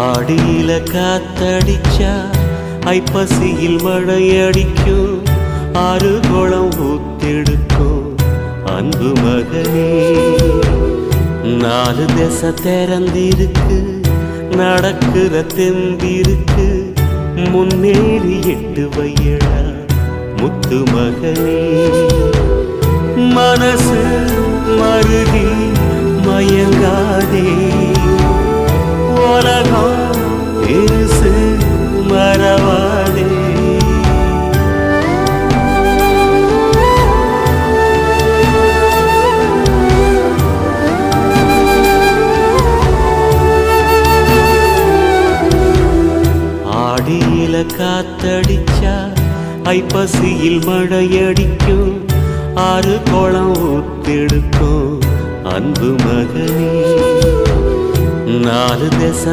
ஆடியில காத்தடிச்சா ஐப்பசியில் மழையடிக்கும், ஆறு குளம் ஊத்தெடுக்கும் அன்பு மகனே. நாலு திசை திறந்திருக்கு, நடக்கிற தெம்பிருக்கு, முன்னேறி எட்டு வையடா முத்து மகனே. மனசு மருகி மயங்காதே, உலகம் இருசு மறவாதே. ஆடியில காத்தடிச்சா ஐப்பசியில் மழையடிக்கும், ஆறு குளம் ஊத்தெடுக்கும் அன்பு மகனே. நாலு திசை